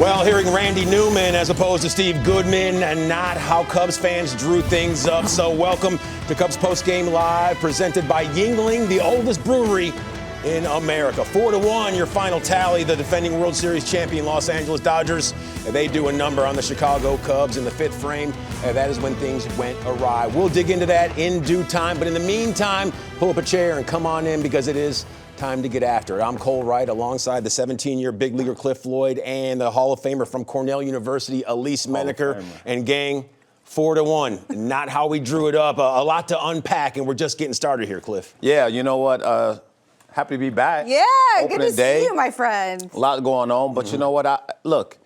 Well, hearing Randy Newman as opposed to Steve Goodman, and not how Cubs fans drew things up. So welcome to Cubs Postgame Live, presented by Yuengling, the oldest brewery in America. 4-1, your final tally. The defending World Series champion Los Angeles Dodgers, they do a number on the Chicago Cubs in the fifth frame. That is when things went awry. We'll dig into that in due time. But in the meantime, pull up a chair and come on in, because it is time to get after it. I'm Cole Wright, alongside the 17-year big leaguer Cliff Floyd and the Hall of Famer from Cornell University, Elise Menaker. And gang, 4-1. Not how we drew it up. A lot to unpack, and we're just getting started here, Cliff. Yeah, you know what? Happy to be back. Yeah, Opening good to day. see you, my friend. A lot going on, but you know what? Look,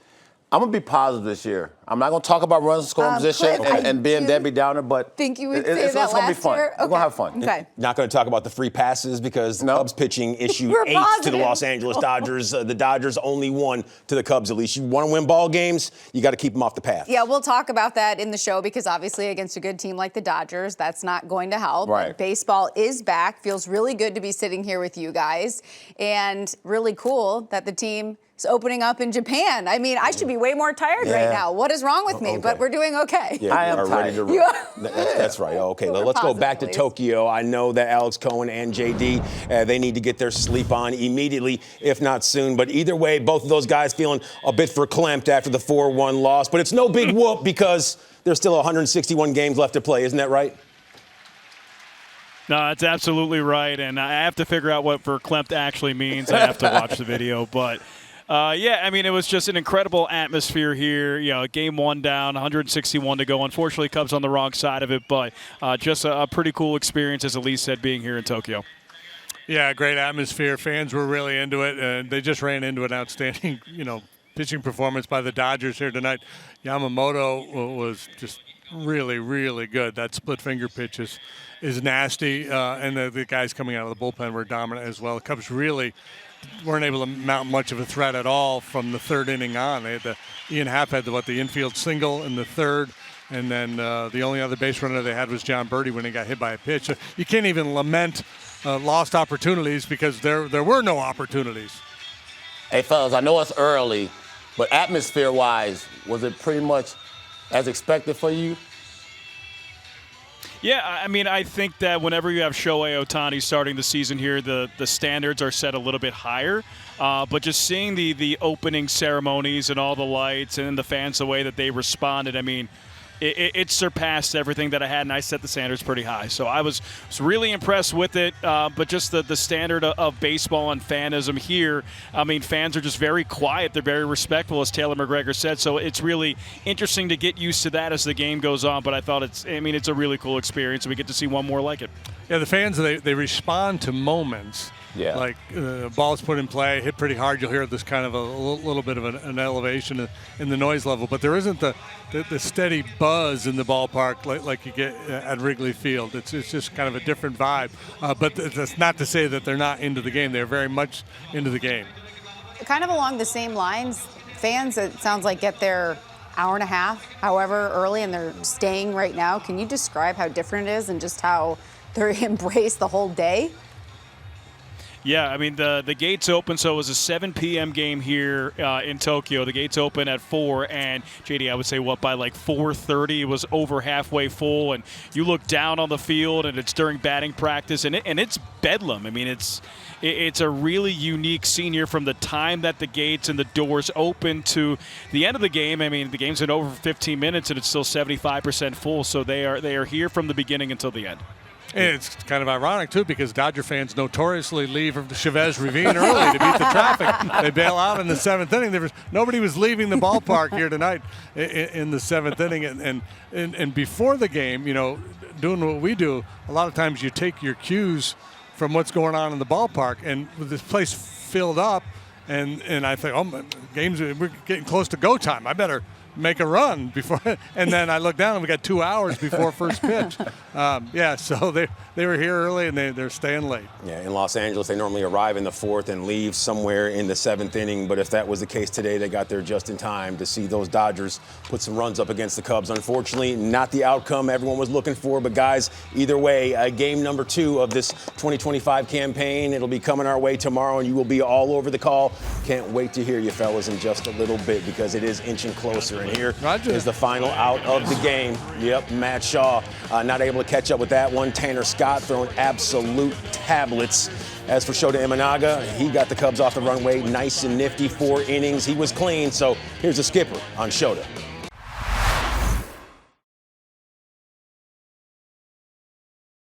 I'm going to be positive this year. I'm not going to talk about runs and scoring position Cliff, and being Debbie Downer, but think you would say it's that going to be last fun. year? We're going to have fun. Okay. Not going to talk about the free passes, because the Cubs pitching issued We're 8 to positive. the Los Angeles Dodgers. The Dodgers only 1 to the Cubs, at least. You want to win ball games, you got to keep them off the path. Yeah, we'll talk about that in the show, because obviously against a good team like the Dodgers, that's not going to help. Right. Baseball is back. Feels really good to be sitting here with you guys. And really cool that the team is opening up in Japan. I mean, I should be way more tired right now. What is wrong with me? Okay. But we're doing okay. Yeah, I am are ready to You run. That's right. Okay, We're let's go positive, back to please. Tokyo. I know that Alex Cohen and JD, they need to get their sleep on immediately, if not soon. But either way, both of those guys feeling a bit verklempt after the 4-1 loss. But it's no big whoop, because there's still 161 games left to play. Isn't that right? No, that's absolutely right, and I have to figure out what verklempt actually means. I have to watch the video, but yeah, I mean, it was just an incredible atmosphere here. You know, game 1 down, 161 to go. Unfortunately, Cubs on the wrong side of it, but just a pretty cool experience, as Elise said, being here in Tokyo. Yeah, great atmosphere. Fans were really into it. They just ran into an outstanding, pitching performance by the Dodgers here tonight. Yamamoto was just really, really good. That split finger pitch is nasty, and the guys coming out of the bullpen were dominant as well. The Cubs really weren't able to mount much of a threat at all from the third inning on. They had Ian Happ had the infield single in the third, and then the only other base runner they had was John Birdie when he got hit by a pitch. So you can't even lament lost opportunities, because there were no opportunities. Hey, fellas, I know it's early, but atmosphere-wise, was it pretty much as expected for you? Yeah, I mean, I think that whenever you have Shohei Ohtani starting the season here, the standards are set a little bit higher. But just seeing the opening ceremonies and all the lights and the fans, the way that they responded, I mean, it surpassed everything that I had, and I set the standards pretty high. So I was really impressed with it. But just the standard of baseball and fanism here, I mean, fans are just very quiet. They're very respectful, as Taylor McGregor said. So it's really interesting to get used to that as the game goes on. But I thought it's a really cool experience, and we get to see one more like it. Yeah, the fans, they respond to moments. Yeah. Like ball's put in play, hit pretty hard. You'll hear this kind of a little bit of an elevation in the noise level, but there isn't the steady buzz in the ballpark like you get at Wrigley Field. It's just kind of a different vibe. But that's not to say that they're not into the game. They're very much into the game. Kind of along the same lines, fans, it sounds like, get their hour and a half, however early, and they're staying right now. Can you describe how different it is and just how they embrace the whole day? Yeah, I mean, the gates open, so it was a 7 p.m. game here in Tokyo. The gates open at 4, and, JD, I would say, by like 4:30, it was over halfway full, and you look down on the field, and it's during batting practice, and it's bedlam. I mean, it's a really unique scene here from the time that the gates and the doors open to the end of the game. I mean, the game's been over for 15 minutes, and it's still 75% full, so they are here from the beginning until the end. And it's kind of ironic, too, because Dodger fans notoriously leave the Chavez Ravine early to beat the traffic. They bail out in the 7th inning. Nobody was leaving the ballpark here tonight in the 7th inning. And before the game, doing what we do, a lot of times you take your cues from what's going on in the ballpark. And with this place filled up, and I think, we're getting close to go time. I better make a run before, and then I look down and we got 2 hours before first pitch. So they were here early and they're staying late. Yeah, in Los Angeles, they normally arrive in the 4th and leave somewhere in the 7th inning. But if that was the case today, they got there just in time to see those Dodgers put some runs up against the Cubs. Unfortunately, not the outcome everyone was looking for. But guys, either way, game number 2 of this 2025 campaign, it'll be coming our way tomorrow, and you will be all over the call. Can't wait to hear you fellas in just a little bit, because it is inching closer. And here is the final out of the game. Yep, Matt Shaw not able to catch up with that one. Tanner Scott throwing absolute tablets. As for Shota Imanaga, he got the Cubs off the runway nice and nifty, 4 innings. He was clean. So here's the skipper on Shota.